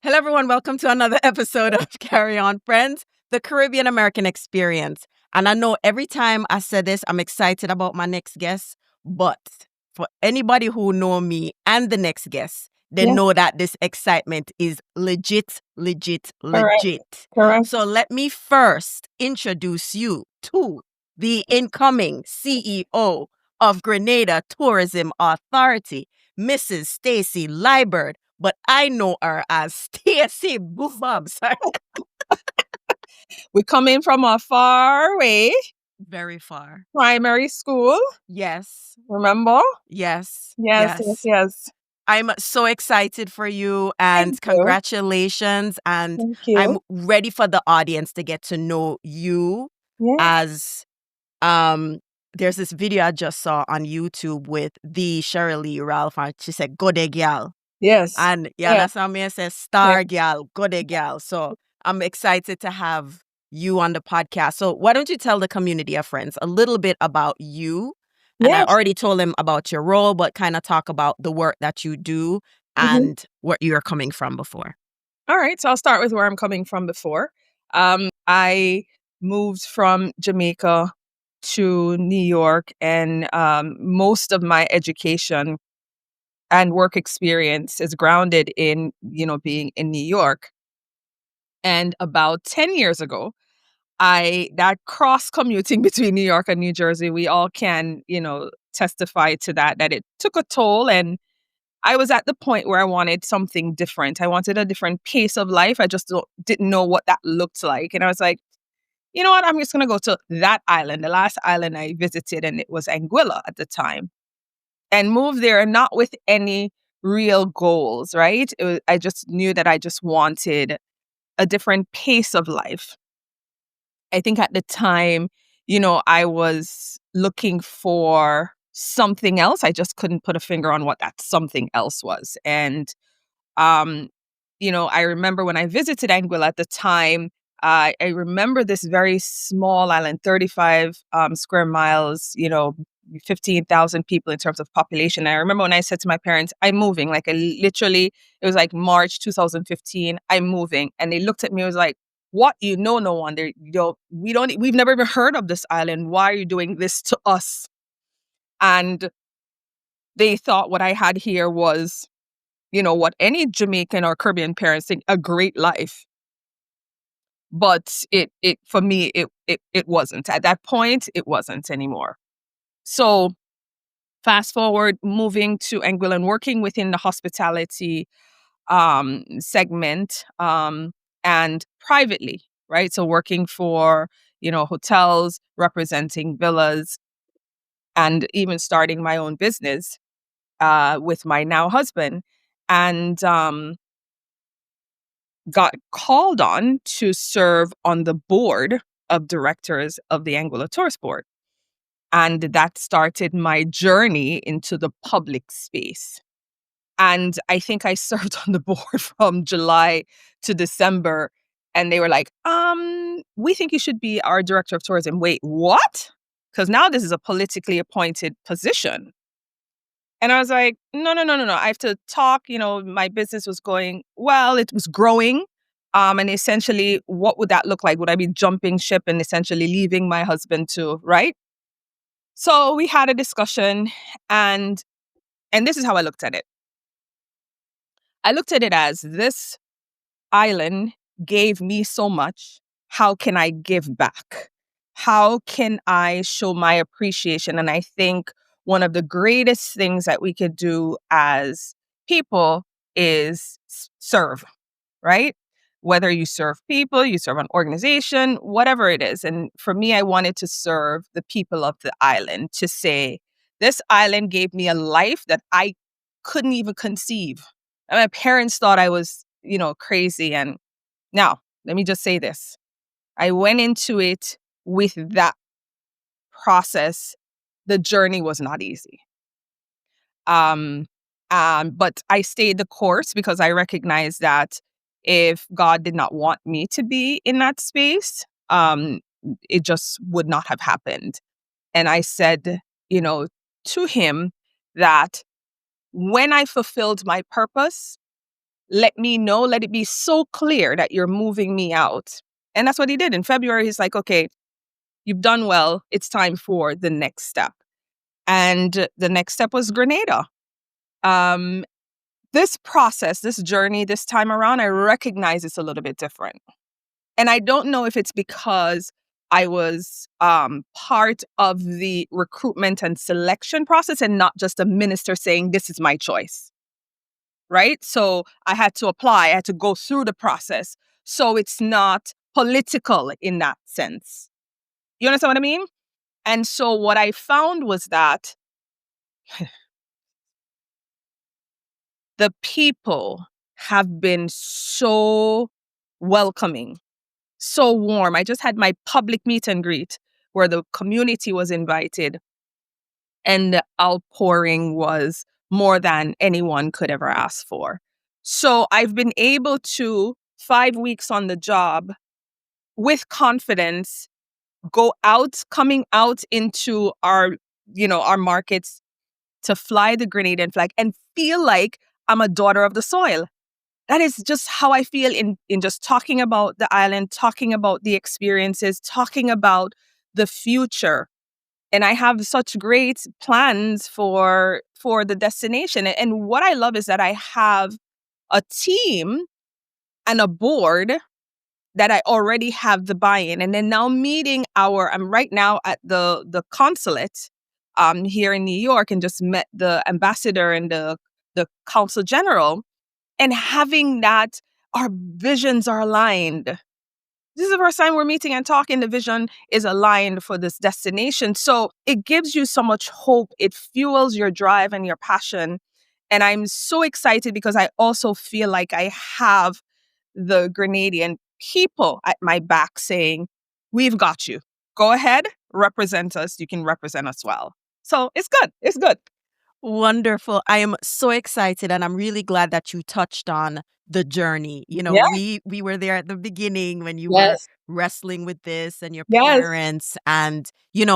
Hello, everyone. Welcome to another episode of Carry On Friends, the Caribbean American experience. And I know every time I say this, I'm excited about my next guest. But for anybody who know me and the next guest, they Yeah. know that this excitement is legit. Correct. So let me first introduce you to the incoming CEO of Grenada Tourism Authority, Mrs. Stacey Liburd, but I know her as Stacey Boobs. We come in from a far away Very far. primary school. Yes, Remember? yes, Yes, yes, yes. yes. I'm so excited for you and Thank you. congratulations. And Thank you. I'm ready for the audience to get to know you Yeah. as there's this video I just saw on YouTube with the Shirley Ralph and she said, "Go de gal." Yes. And yeah, Yeah. that's how me say Yeah. star gal, go de gal. So I'm excited to have you on the podcast. So why don't you tell the community of friends a little bit about you? And I Yeah. already told them about your role, but kind of talk about the work that you do Mhm. and where you're coming from before. All right. So I'll start with where I'm coming from before. I moved from Jamaica to New York, and most of my education and work experience is grounded in, being in New York. And about 10 years ago, that cross commuting between New York and New Jersey, we all can, testify to that it took a toll. And I was at the point where I wanted something different. I wanted a different pace of life. I just didn't know what that looked like. And I was like, you know what? I'm just going to go to that island, the last island I visited, and it was Anguilla at the time, and moved there not with any real goals, right? I just knew that I just wanted a different pace of life. I think at the time, I was looking for something else. I just couldn't put a finger on what that something else was. And, um, I remember when I visited Anguilla at the time, I remember this very small island, 35 square miles, 15,000 people in terms of population. And I remember when I said to my parents, I'm moving, like I literally, it was like March 2015, I'm moving. And they looked at me, I was like, what? No one. We've never even heard of this island. Why are you doing this to us? And they thought what I had here was, what any Jamaican or Caribbean parents think, a great life. But it for me, it wasn't. At that point, it wasn't anymore. So fast forward, moving to Anguilla and working within the hospitality segment, and privately, right? So working for, hotels, representing villas, and even starting my own business with my now husband. And got called on to serve on the board of directors of the Anguilla Tourist Board. And that started my journey into the public space. And I think I served on the board from July to December. And they were like, we think you should be our director of tourism. Wait, what? Because now this is a politically appointed position. And I was like, no. I have to talk. My business was going well, it was growing. And essentially, what would that look like? Would I be jumping ship and essentially leaving my husband to, right? So we had a discussion, and this is how I looked at it. I looked at it as, this island gave me so much. How can I give back? How can I show my appreciation? And I think one of the greatest things that we could do as people is serve, right? Whether you serve people, you serve an organization, whatever it is. And for me, I wanted to serve the people of the island, to say, this island gave me a life that I couldn't even conceive. And my parents thought I was, crazy. And now, let me just say this. I went into it with that process. The journey was not easy. Um, but I stayed the course because I recognized that if God did not want me to be in that space, it just would not have happened. And I said, to him that when I fulfilled my purpose, let me know, let it be so clear that you're moving me out. And that's what he did. In February, he's like, okay, you've done well. It's time for the next step. And the next step was Grenada. Um, this process, this journey, this time around, I recognize it's a little bit different. And I don't know if it's because I was part of the recruitment and selection process and not just a minister saying, this is my choice. Right? So I had to apply, I had to go through the process. So it's not political in that sense. You understand what I mean? And so what I found was that the people have been so welcoming, so warm. I just had my public meet and greet where the community was invited, and the outpouring was more than anyone could ever ask for. So I've been able to, 5 weeks on the job, with confidence, coming out into our markets to fly the Grenadian flag and feel like I'm a daughter of the soil. That is just how I feel in just talking about the island, talking about the experiences, talking about the future. And I have such great plans for the destination. And what I love is that I have a team and a board that I already have the buy-in. And then now I'm right now at the consulate here in New York, and just met the ambassador and the consul general, and having that our visions are aligned. This is the first time we're meeting and talking. The vision is aligned for this destination. So it gives you so much hope. It fuels your drive and your passion. And I'm so excited because I also feel like I have the Grenadian people at my back saying, we've got you. Go ahead, represent us. You can represent us well. So it's good. It's good. Wonderful. I am so excited, and I'm really glad that you touched on the journey. Yeah. We were there at the beginning when you were Yes. wrestling with this and your Yes. parents, and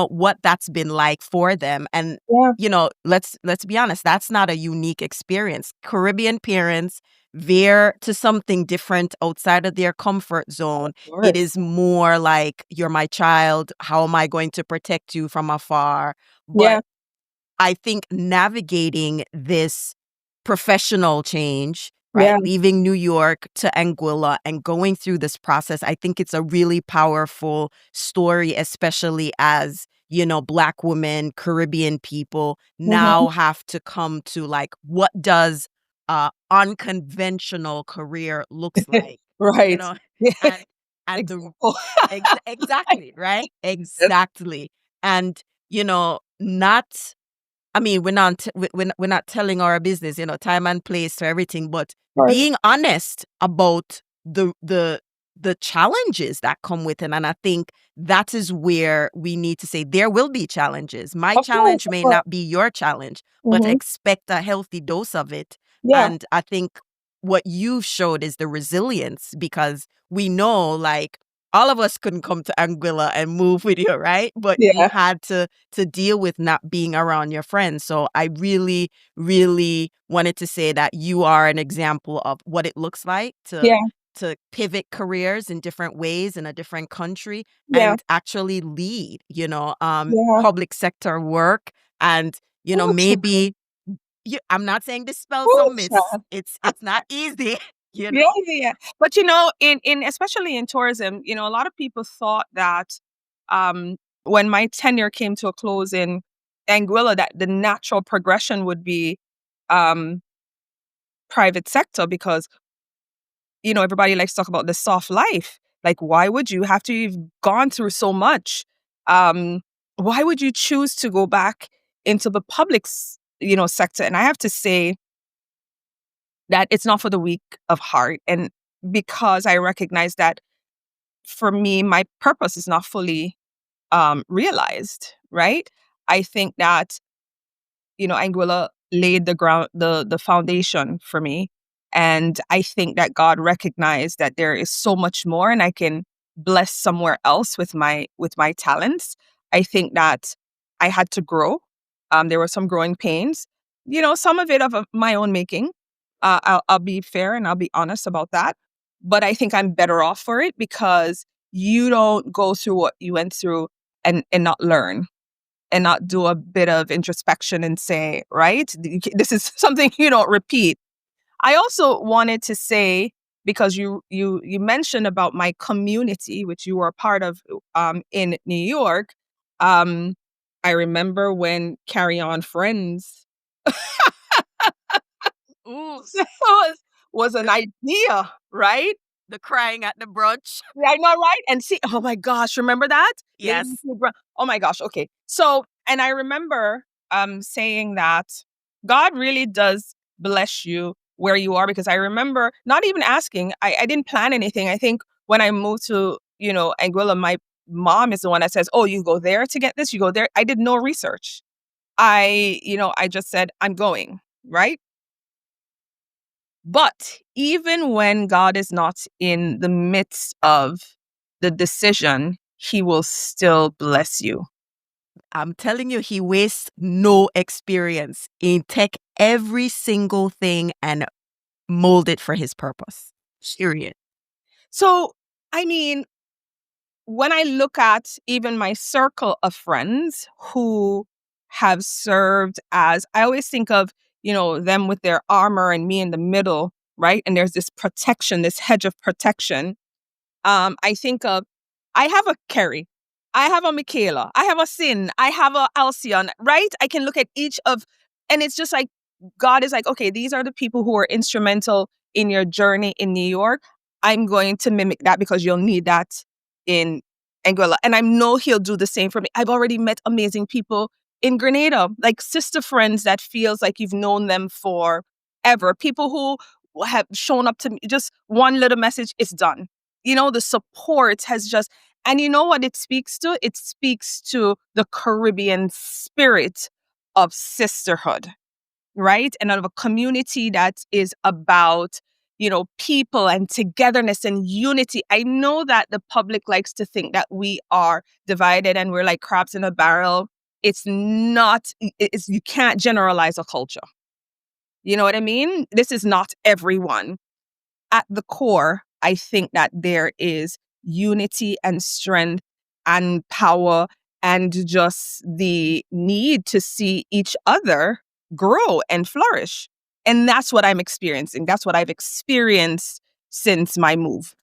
what that's been like for them. And Yeah. let's be honest, that's not a unique experience. Caribbean parents veer to something different outside of their comfort zone. Of course. It is more like, you're my child. How am I going to protect you from afar? Yeah. But I think navigating this professional change, right? Yeah. Leaving New York to Anguilla and going through this process, I think it's a really powerful story, especially as, Black women, Caribbean people Mm-hmm. now have to come to, like, what does unconventional career looks like, you Right. know, Yeah. and the Example. exactly, right? Yes. Exactly. And, not I mean, we're not telling our business, time and place for everything, but Of course. being honest about the challenges that come with it. And I think that is where we need to say there will be challenges. My Of course. challenge Of may course. not be your challenge, but Mm-hmm. expect a healthy dose of it. Yeah. And I think what you've showed is the resilience, because we know, like, all of us couldn't come to Anguilla and move with you, right? But you Yeah. had to deal with not being around your friends. So I really, really wanted to say that you are an example of what it looks like Yeah. to pivot careers in different ways in a different country Yeah. and actually lead, Yeah. public sector work. And, Oh, child. maybe I'm not saying dispel Oh, some myths. child. It's not easy, you Yeah, know. yeah. But in especially in tourism, a lot of people thought that um when my tenure came to a close in Anguilla, that the natural progression would be um private sector, because everybody likes to talk about the soft life. Like, why would you, after you've gone through so much, um why would you choose to go back into the sector? And I have to say that it's not for the weak of heart. And because I recognize that for me, my purpose is not fully realized, right? I think that, Anguilla laid the foundation for me. And I think that God recognized that there is so much more, and I can bless somewhere else with my talents. I think that I had to grow. There were some growing pains, some of it of my own making. I'll be fair and I'll be honest about that. But I think I'm better off for it because you don't go through what you went through and not learn and not do a bit of introspection and say, right, this is something you don't repeat. I also wanted to say, because you mentioned about my community, which you were a part of in New York. Um, I remember when Carry On Friends Ooh, was an idea, right? the crying at the brunch. Yeah, I know, right? And see, oh my gosh, remember that? Yes. Oh my gosh, okay. So, and I remember saying that God really does bless you where you are because I remember not even asking. I didn't plan anything. I think when I moved to, Anguilla, my mom is the one that says, "Oh, you go there to get this, you go there." I did no research. I just said, "I'm going," right? But even when God is not in the midst of the decision, he will still bless you. I'm telling you, he wastes no experience. He take every single thing and mold it for his purpose. Period. So, I mean, when I look at even my circle of friends who have served as, I always think of, them with their armor and me in the middle, right? And there's this protection, this hedge of protection. I think of, I have a Kerry, I have a Michaela, I have a Sin, I have a Alcyon, right? I can look at each of, and it's just like, God is like, okay, these are the people who are instrumental in your journey in New York. I'm going to mimic that because you'll need that in Anguilla. And I know he'll do the same for me. I've already met amazing people in Grenada, like sister friends that feels like you've known them forever. People who have shown up to me, just one little message, it's done. The support has just, and you know what it speaks to? It speaks to the Caribbean spirit of sisterhood, right? And of a community that is about, people and togetherness and unity. I know that the public likes to think that we are divided and we're like crabs in a barrel. It's not, you can't generalize a culture. You know what I mean? This is not everyone. At the core, I think that there is unity and strength and power and just the need to see each other grow and flourish. And that's what I'm experiencing. That's what I've experienced since my move.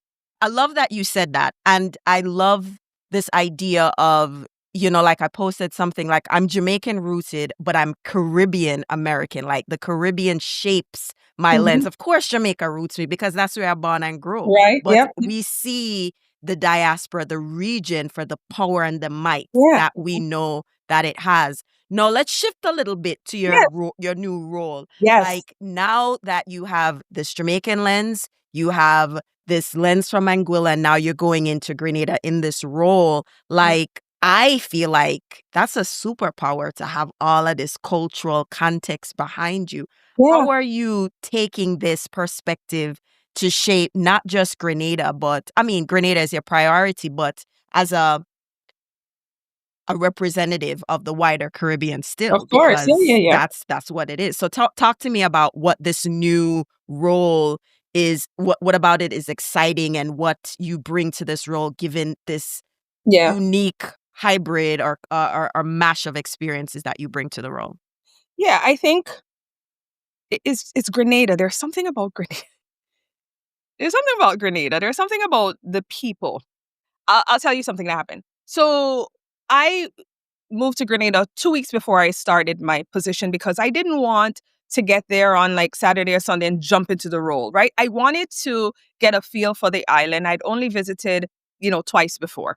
I love that you said that. And I love this idea of, like I posted something like I'm Jamaican rooted, but I'm Caribbean American. Like the Caribbean shapes my lens. Mhm. Of course, Jamaica roots me because that's where I'm born and grew. Right. But Yep. we see the diaspora, the region for the power and the might Yeah. that we know that it has. Now, let's shift a little bit to Yes. your new role. Yes. Like now that you have this Jamaican lens, you have this lens from Anguilla, and now you're going into Grenada in this role. Like, I feel like that's a superpower to have all of this cultural context behind you. Yeah. How are you taking this perspective to shape not just Grenada, but I mean, Grenada is your priority, but as a representative of the wider Caribbean still, Of course. Yeah. Yeah. because Yeah. that's what it is. So talk to me about what this new role is. What about it is exciting, and what you bring to this role, given this Yeah. unique hybrid or mash of experiences that you bring to the role. Yeah. I think it's Grenada. There's something about Grenada. There's something about Grenada. There's something about the people. I'll tell you something that happened. So I moved to Grenada 2 weeks before I started my position because I didn't want to get there on like Saturday or Sunday and jump into the role, right? I wanted to get a feel for the island. I'd only visited, twice before.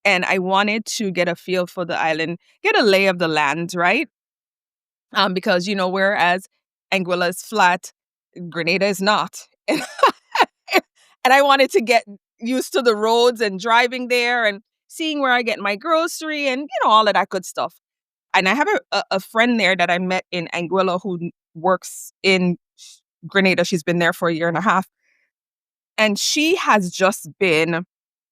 And I wanted to get a feel for the island, get a lay of the land, right? Because, whereas Anguilla is flat, Grenada is not. And I wanted to get used to the roads and driving there and seeing where I get my grocery and, all of that good stuff. And I have a friend there that I met in Anguilla who works in Grenada. She's been there for a year and a half. And she has just been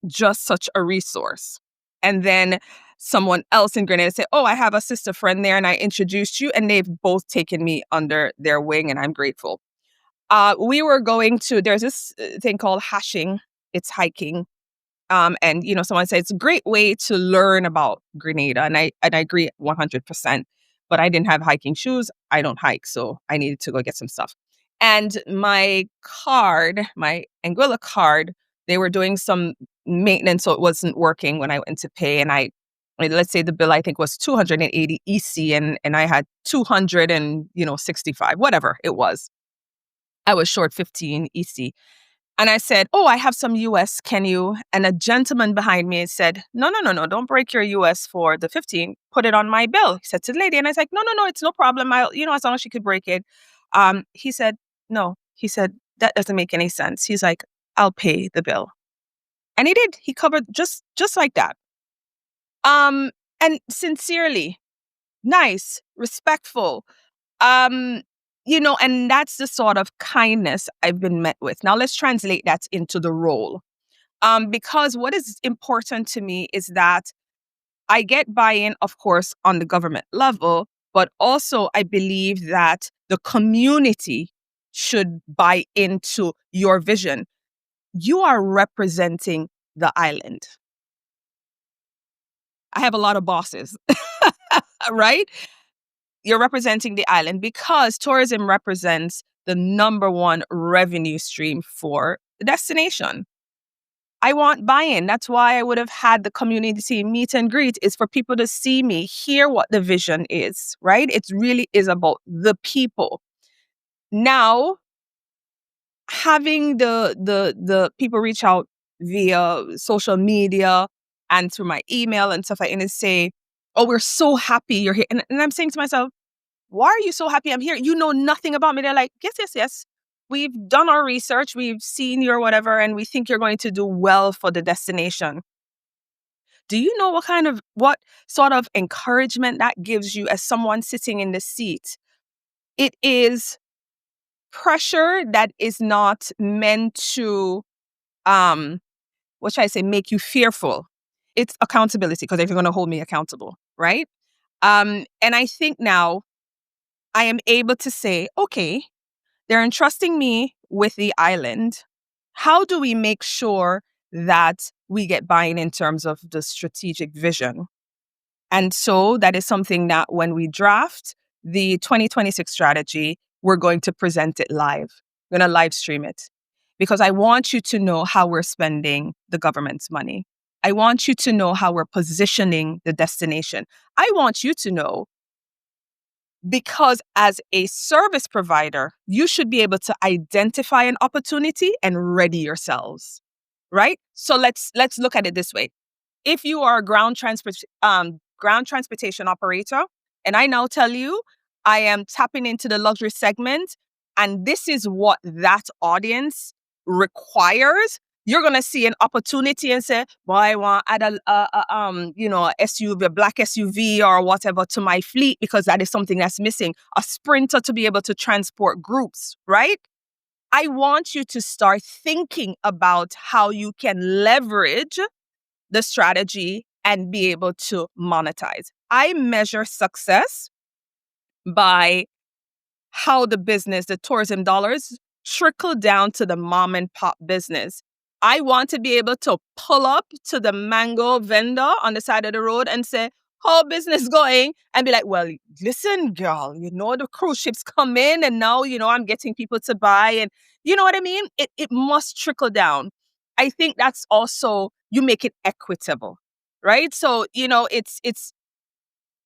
just such a resource. And then someone else in Grenada said, "Oh, I have a sister friend there and I introduced you." And they've both taken me under their wing and I'm grateful. We were going to, there's this thing called hashing. It's hiking. And someone said it's a great way to learn about Grenada, and I agree 100%. But I didn't have hiking shoes. I don't hike, so I needed to go get some stuff. And my card, my Anguilla card, they were doing some maintenance, so it wasn't working when I went to pay. And let's say the bill I think was 280 EC, and I had 265, whatever it was. I was short 15 EC. And I said, "Oh, I have some US, can you?" And a gentleman behind me said, "No, no, no, no, don't break your US for the 15. Put it on my bill." He said to the lady. And I was like, "No, no, no, it's no problem. As long as she could break it." He said, "No." He said, "That doesn't make any sense." He's like, "I'll pay the bill." And he did. He covered just like that. And sincerely, nice, respectful. Um, and that's the sort of kindness I've been met with. Now let's translate that into the role. Because what is important to me is that I get buy-in, of course, on the government level, but also I believe that the community should buy into your vision. You are representing the island. I have a lot of bosses, right? You're representing the island because tourism represents the number one revenue stream for the destination. I want buy-in. That's why I would have had the community meet and greet, is for people to see me, hear what the vision is, right? It really is about the people. Now, having the people reach out via social media and through my email and stuff like that and say, "Oh, we're so happy you're here." And I'm saying to myself, "Why are you so happy I'm here? You know nothing about me." They're like, "Yes, yes, yes. We've done our research. We've seen your whatever, and we think you're going to do well for the destination." Do you know what sort of encouragement that gives you as someone sitting in the seat? It is pressure that is not meant to, what should I say, make you fearful. It's accountability, because if you're going to hold me accountable, right? And I think now I am able to say, okay, they're entrusting me with the island. How do we make sure that we get buy-in in terms of the strategic vision? And so that is something that when we draft the 2026 strategy, we're going to present it live. We're going to live stream it because I want you to know how we're spending the government's money. I want you to know how we're positioning the destination. I want you to know, because as a service provider, you should be able to identify an opportunity and ready yourselves, right? So let's look at it this way. If you are a ground transportation operator, and I now tell you I am tapping into the luxury segment, and this is what that audience requires, you're gonna see an opportunity and say, "Well, I want to add a SUV, a black SUV or whatever to my fleet because that is something that's missing. A Sprinter to be able to transport groups," right? I want you to start thinking about how you can leverage the strategy and be able to monetize. I measure success by how the tourism dollars trickle down to the mom and pop business. I want to be able to pull up to the mango vendor on the side of the road and say, "How business going?" And be like, "Well, listen, girl, the cruise ships come in and now, I'm getting people to buy." And you know what I mean? It must trickle down. I think that's also, you make it equitable, right? So, it's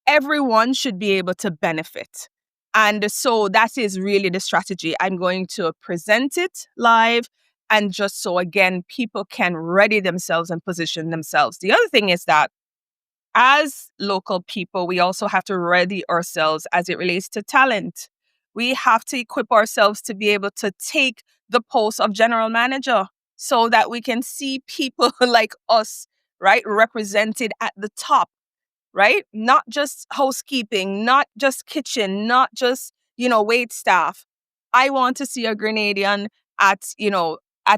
everyone should be able to benefit. And so that is really the strategy. I'm going to present it live, and just so, again, people can ready themselves and position themselves. The other thing is that as local people, we also have to ready ourselves as it relates to talent. We have to equip ourselves to be able to take the post of general manager so that we can see people like us, right, represented at the top, right? Not just housekeeping, not just kitchen, not just, wait staff. I want to see a Grenadian at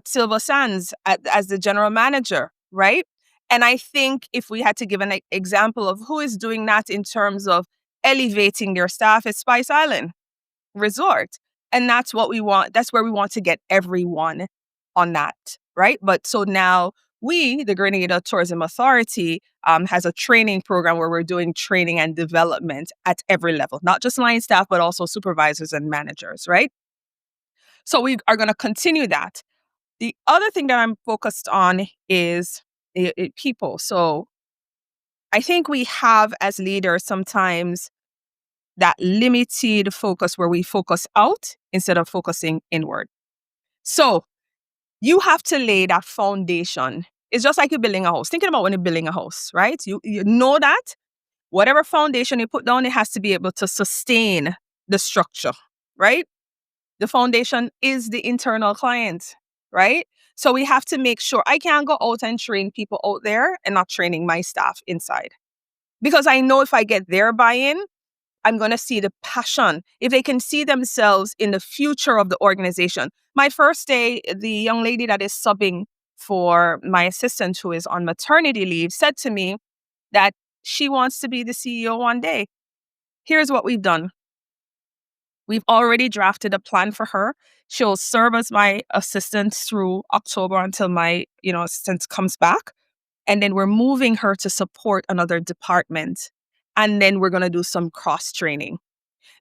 Silver Sands as the general manager, right? And I think if we had to give an example of who is doing that in terms of elevating their staff, it's Spice Island Resort. And that's what we want. That's where we want to get everyone on that, right? But so now the Grenada Tourism Authority, has a training program where we're doing training and development at every level, not just line staff, but also supervisors and managers, right? So we are going to continue that. The other thing that I'm focused on is people. So I think we have as leaders sometimes that limited focus where we focus out instead of focusing inward. So you have to lay that foundation. It's just like you're building a house. Thinking about when you're building a house, right? You know that whatever foundation you put down, it has to be able to sustain the structure, right? The foundation is the internal client, right? So we have to make sure I can't go out and train people out there and not training my staff inside. Because I know if I get their buy-in, I'm going to see the passion. If they can see themselves in the future of the organization. My first day, the young lady that is subbing for my assistant who is on maternity leave said to me that she wants to be the CEO one day. Here's what we've done. We've already drafted a plan for her. She'll serve as my assistant through October until my, assistant comes back. And then we're moving her to support another department. And then we're going to do some cross training.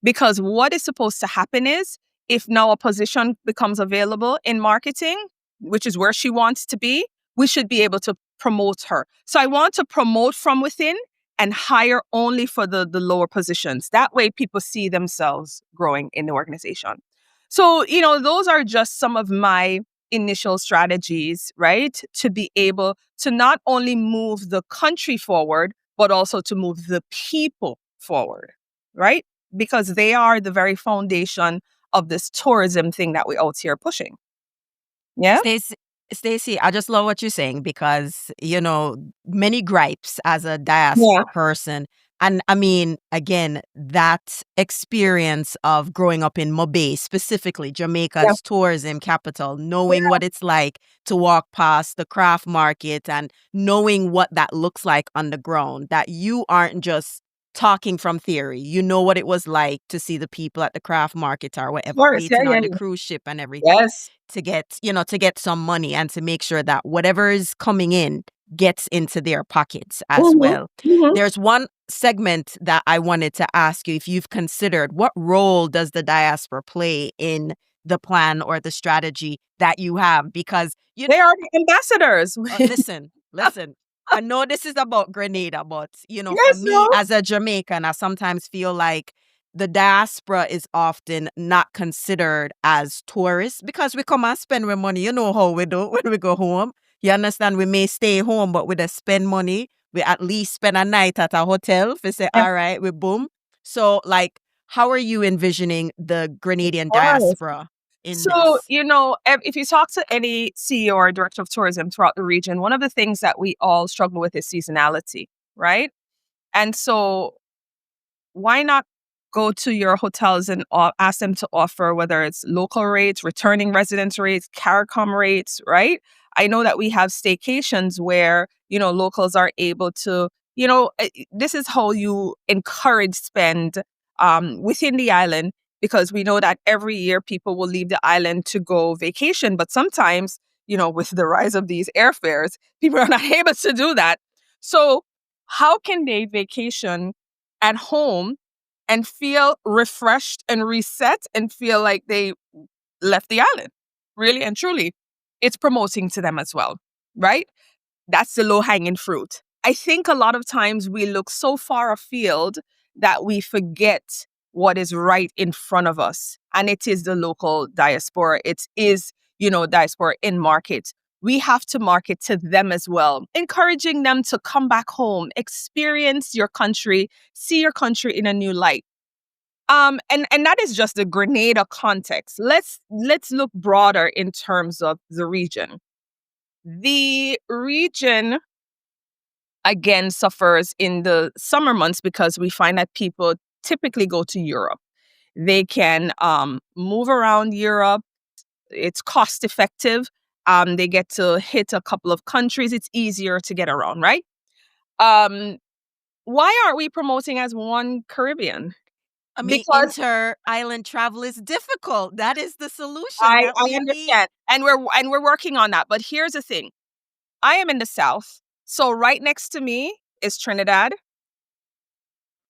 Because what is supposed to happen is if now a position becomes available in marketing, which is where she wants to be, we should be able to promote her. So I want to promote from within and hire only for the lower positions. That way people see themselves growing in the organization. So, those are just some of my initial strategies, right? To be able to not only move the country forward, but also to move the people forward, right? Because they are the very foundation of this tourism thing that we're out here pushing. Yeah? Stacey, I just love what you're saying because, many gripes as a Yeah. diaspora person. And I mean, again, that experience of growing up in Mobay, specifically Jamaica's tourism capital, knowing what it's like to walk past the craft market and knowing what that looks like on the ground, that you aren't just talking from theory. You know what it was like to see the people at the craft market or whatever, Course. waiting on Yeah. the cruise ship and everything Yes. to get some money and to make sure that whatever is coming in gets into their pockets as well. Mm-hmm. There's one segment that I wanted to ask you if you've considered what role does the diaspora play in the plan or the strategy that you have? Because they are the ambassadors. listen. I know this is about Grenada, but for Yes, me as a Jamaican, I sometimes feel like the diaspora is often not considered as tourists because we come and spend our money. You know how we do when we go home. You understand? We may stay home, but we just spend money. We at least spend a night at a hotel. We say, all right, we boom. So, how are you envisioning the Grenadian diaspora in So, this? if you talk to any CEO or director of tourism throughout the region, one of the things that we all struggle with is seasonality, right? And so why not go to your hotels and ask them to offer whether it's local rates, returning residence rates, CARICOM rates, right? I know that we have staycations where, locals are able to, this is how you encourage spend within the island, because we know that every year people will leave the island to go vacation. But sometimes, with the rise of these airfares, people are not able to do that. So how can they vacation at home and feel refreshed and reset and feel like they left the island? Really and truly, it's promoting to them as well, right? That's the low hanging fruit. I think a lot of times we look so far afield that we forget what is right in front of us. And it is the local diaspora. It is, diaspora in market. We have to market to them as well, encouraging them to come back home, experience your country, see your country in a new light. And that is just the Grenada context. Let's look broader in terms of the region. The region again suffers in the summer months because we find that people typically go to Europe. They can move around Europe. It's cost effective. They get to hit a couple of countries. It's easier to get around, right? Why aren't we promoting as one Caribbean? I mean, because inter-island travel is difficult. That is the solution I that we need. understand, and we're working on that. But here's the thing: I am in the South, so right next to me is Trinidad.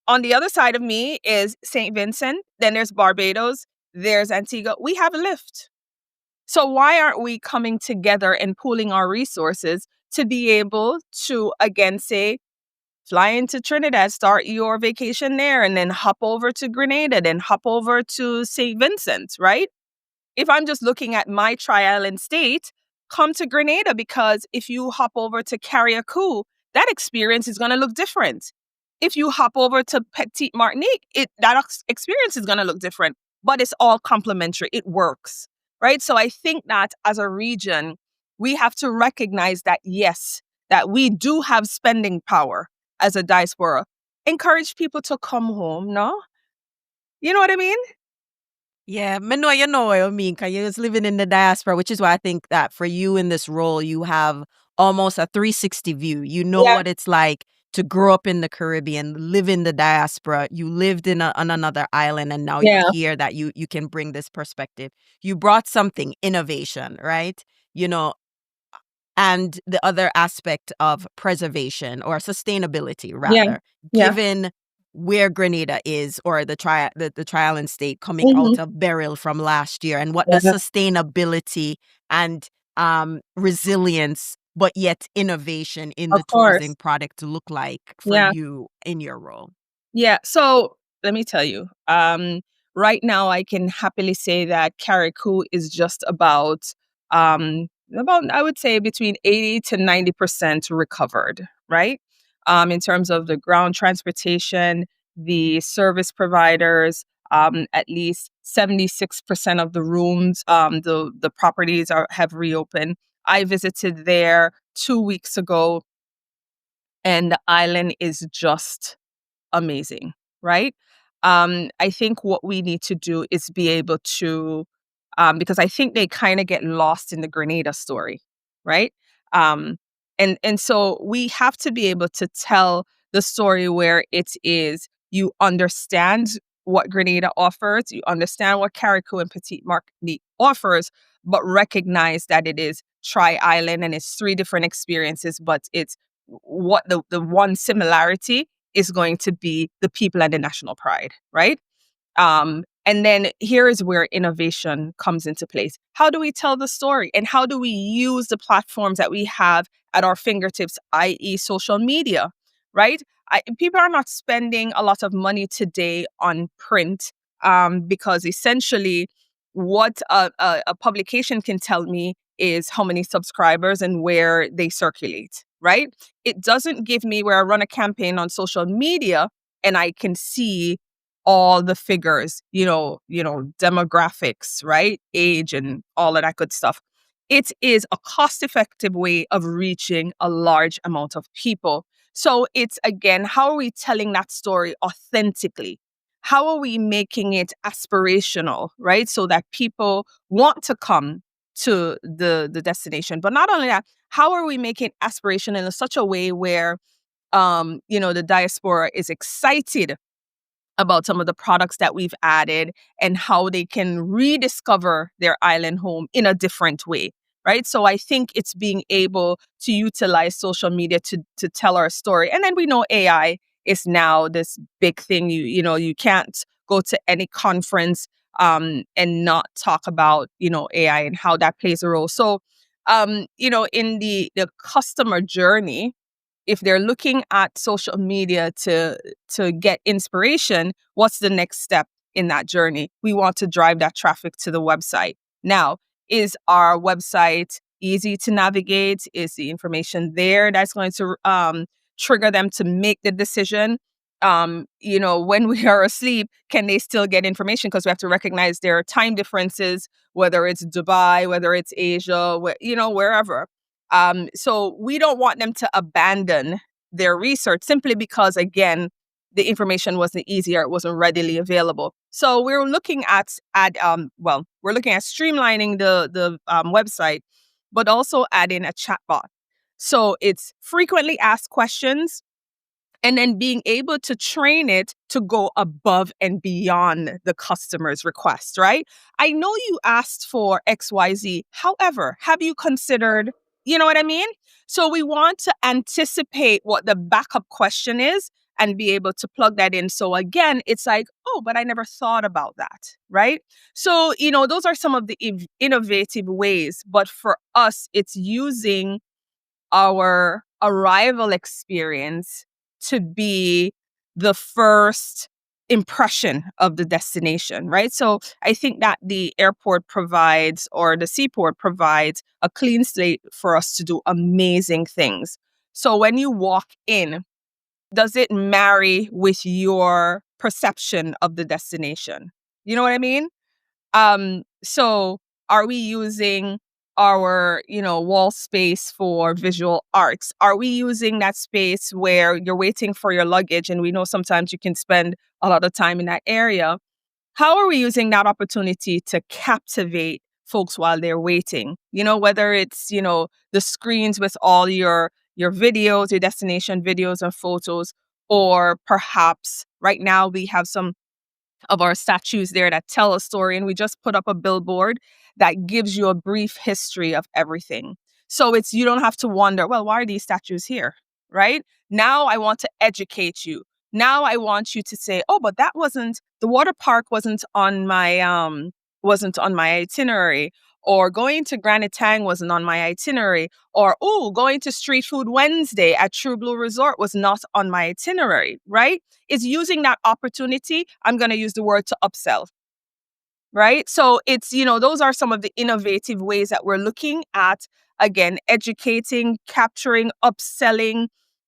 On the other side of me is St. Vincent. Then there's Barbados. There's Antigua. We have a lift. So why aren't we coming together and pooling our resources to be able to again say, fly into Trinidad, start your vacation there, and then hop over to Grenada, then hop over to St. Vincent, right? If I'm just looking at my tri-island state, come to Grenada, because if you hop over to Carriacou, that experience is going to look different. If you hop over to Petite Martinique, experience is going to look different, but it's all complementary. It works, right? So I think that as a region, we have to recognize that, yes, that we do have spending power as a diaspora. Encourage people to come home, no? You know what I mean? Yeah, me know you know what I mean, because you're just living in the diaspora, which is why I think that for you in this role, you have almost a 360 view. You know Yeah, what it's like to grow up in the Caribbean, live in the diaspora. You lived on another island, and now you're yeah, here that you can bring this perspective. You brought something, innovation, right? You know, and the other aspect of preservation or sustainability, yeah, rather, yeah. given where Grenada is, or the tri-island state coming Hmm. out of burial from last year, and what the Yeah, sustainability and resilience, but yet innovation in the of course. tourism product to look like for Yeah. you in your role. Yeah. So let me tell you, right now I can happily say that Carriacou is just about I would say between 80 to 90% recovered, right? In terms of the ground transportation, the service providers, at least 76% of the rooms, the properties have reopened. I visited there 2 weeks ago, and the island is just amazing, right? I think what we need to do is be able to, because I think they kind of get lost in the Grenada story, right? Um, and so we have to be able to tell the story where it is you understand what Grenada offers, you understand what Carriacou and Petite Martinique offers, but recognize that it is tri-island and it's three different experiences, but it's what the one similarity is going to be the people and the national pride, right? And then here is where innovation comes into place. How do we tell the story? And how do we use the platforms that we have at our fingertips, i.e., social media, right? People are not spending a lot of money today on print, because essentially what a publication can tell me is how many subscribers and where they circulate, right? It doesn't give me where I run a campaign on social media and I can see all the figures, demographics, right? Age and all of that good stuff. It is a cost-effective way of reaching a large amount of people. So it's again, how are we telling that story authentically? How are we making it aspirational, right? So that people want to come to the destination. But not only that, how are we making aspiration in such a way where the diaspora is excited about some of the products that we've added and how they can rediscover their island home in a different way, right? So I think it's being able to utilize social media to tell our story. And then we know AI is now this big thing. You can't go to any conference and not talk about AI and how that plays a role. So in the customer journey, if they're looking at social media to get inspiration, what's the next step in that journey? We want to drive that traffic to the website. Now, is our website easy to navigate? Is the information there that's going to trigger them to make the decision? When we are asleep, can they still get information? Because we have to recognize there are time differences, whether it's Dubai, whether it's Asia, wherever. So we don't want them to abandon their research simply because, again, the information wasn't easier, it wasn't readily available. So we're looking we're looking at streamlining the website, but also adding a chatbot. So it's frequently asked questions. and then being able to train it to go above and beyond the customer's request, right? I know you asked for XYZ. However, have you considered, you know what I mean? So we want to anticipate what the backup question is and be able to plug that in. So again, it's like, oh, but I never thought about that, right? So, those are some of the innovative ways. But for us, it's using our arrival experience to be the first impression of the destination, right? So I think that the airport provides, or the seaport provides, a clean slate for us to do amazing things. So when you walk in, does it marry with your perception of the destination? You know what I mean? So are we using our, wall space for visual arts? Are we using that space where you're waiting for your luggage? And we know sometimes you can spend a lot of time in that area. How are we using that opportunity to captivate folks while they're waiting? Whether it's, the screens with all your videos, your destination videos and photos, or perhaps right now we have some of our statues there that tell a story, and we just put up a billboard that gives you a brief history of everything. So you don't have to wonder, well, why are these statues here? Right? Now I want to educate you. Now I want you to say, oh, but the water park wasn't on my itinerary, or going to Granite Tang wasn't on my itinerary, or going to Street Food Wednesday at True Blue Resort was not on my itinerary, right? Is using that opportunity, I'm going to use the word, to upsell, right? So those are some of the innovative ways that we're looking at, again, educating, capturing, upselling,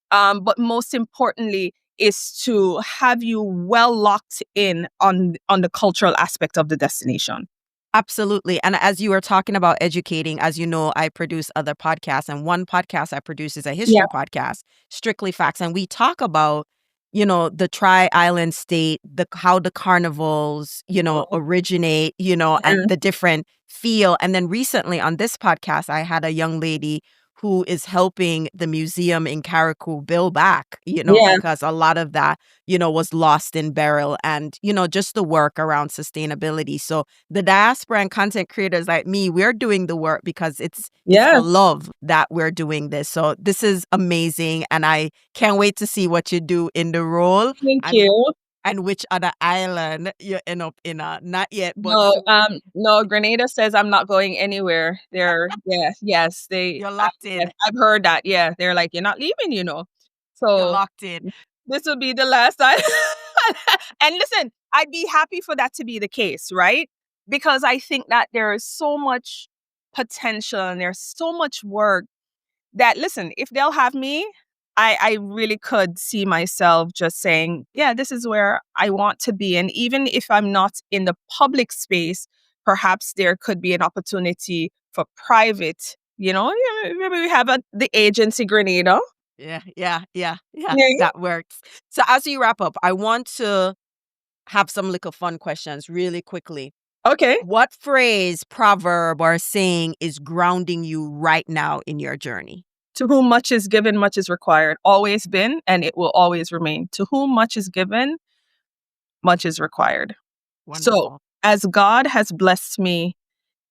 but most importantly is to have you well locked in on the cultural aspect of the destination. Absolutely. And as you were talking about educating, as you know, I produce other podcasts, and one podcast I produce is a Yeah. history podcast, Strictly Facts. And we talk about, the Tri-Island state, how the carnivals, originate, and the different feel. And then recently on this podcast, I had a young lady who is helping the museum in Carriacou build back, Yeah. because a lot of that, was lost in Beryl, and, just the work around sustainability. So the diaspora and content creators like me, we're doing the work because it's for Yes. love that we're doing this. So this is amazing, and I can't wait to see what you do in the role, Thank and you. which other island you end up in. Not yet, but No, soon. no, Grenada says I'm not going anywhere. Yes, You're locked yes, in. I've heard that. Yeah, they're like, you're not leaving. You're So locked in. this will be the last time. And listen, I'd be happy for that to be the case, right? Because I think that there is so much potential and there's so much work that, listen, if they'll have me, I really could see myself just saying, yeah, this is where I want to be. And even if I'm not in the public space, perhaps there could be an opportunity for private, maybe we have the agency Grenada. Yeah. Yeah. That works. So as you wrap up, I want to have some little fun questions really quickly. Okay. What phrase, proverb, or saying is grounding you right now in your journey? To whom much is given, much is required. Always been, and it will always remain. To whom much is given, much is required. So, Wonderful. as God has blessed me,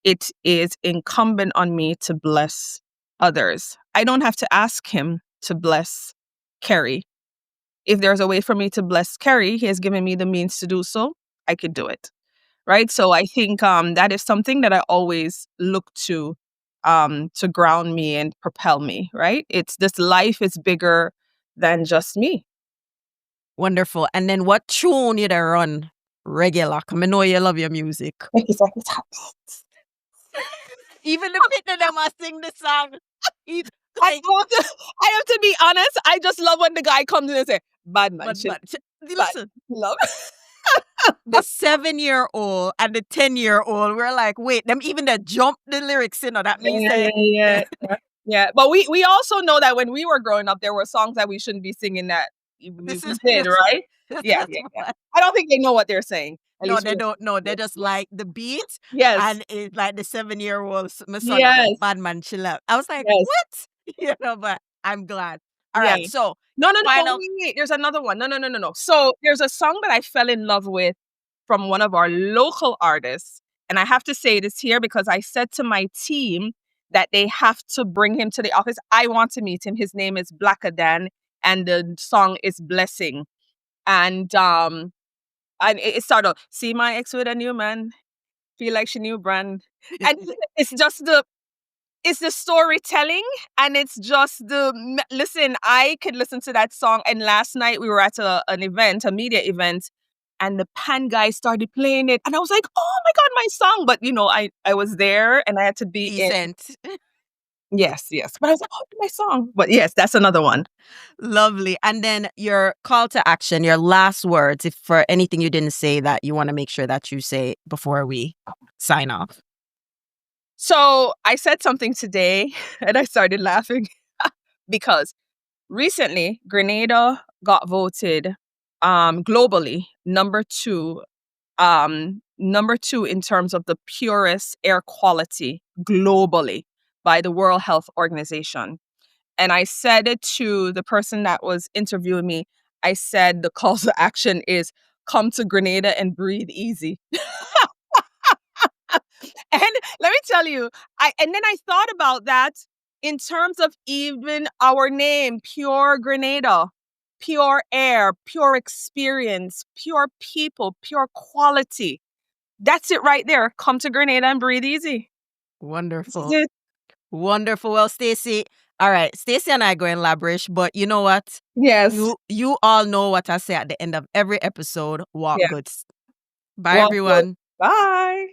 it is incumbent on me to bless others. I don't have to ask him to bless Kerry. If there's a way for me to bless Kerry, he has given me the means to do so. I could do it. Right. So I think that is something that I always look to ground me and propel me. Right. It's this life is bigger than just me. Wonderful. And then what tune you there run regular? Come, I know you love your music. Even the people them must sing the song. I have to be honest. I just love when the guy comes in and say, "Bad man, shit, bad Listen, love." the 7-year-old and the 10-year-old, we're like, wait, them even that jump the lyrics, that means Yeah. But we also know that when we were growing up, there were songs that we shouldn't be singing that this we is did, right? this Yeah. is what. I don't think they know what they're saying. At No, least they don't know. They just like the beat, yes, and it's like the 7-year-old my son, yes, bad man chill out. I was like, yes. what? But I'm glad. All Yeah. right. So No, no, no, final. wait. There's another one. No, no, no, no, no. So there's a song that I fell in love with from one of our local artists. And I have to say this here because I said to my team that they have to bring him to the office. I want to meet him. His name is Blackadan, and the song is Blessing. And it started, see my ex with a new man, feel like she new brand. And it's just the storytelling, and it's just listen, I could listen to that song. And last night we were at an event, a media event, and the pan guy started playing it, and I was like, oh my god, my song. But I was there and I had to be in. Decent. Yes, yes, but I was like, oh, my song. But yes, that's another one. Lovely. And then your call to action, your last words, if for anything you didn't say that you want to make sure that you say before we sign off. So I said something today and I started laughing because recently Grenada got voted globally number two in terms of the purest air quality globally by the World Health Organization. And I said it to the person that was interviewing me. I said the call to action is come to Grenada and breathe easy. And let me tell you, and then I thought about that in terms of even our name, Pure Grenada, pure air, pure experience, pure people, pure quality. That's it right there. Come to Grenada and breathe easy. This is Wonderful. it. Wonderful. Well, Stacey, all right. Stacey and I go in labrish, but you know what? Yes. You all know what I say at the end of every episode. Walk Yeah. good. Bye, Well, good. everyone. Bye.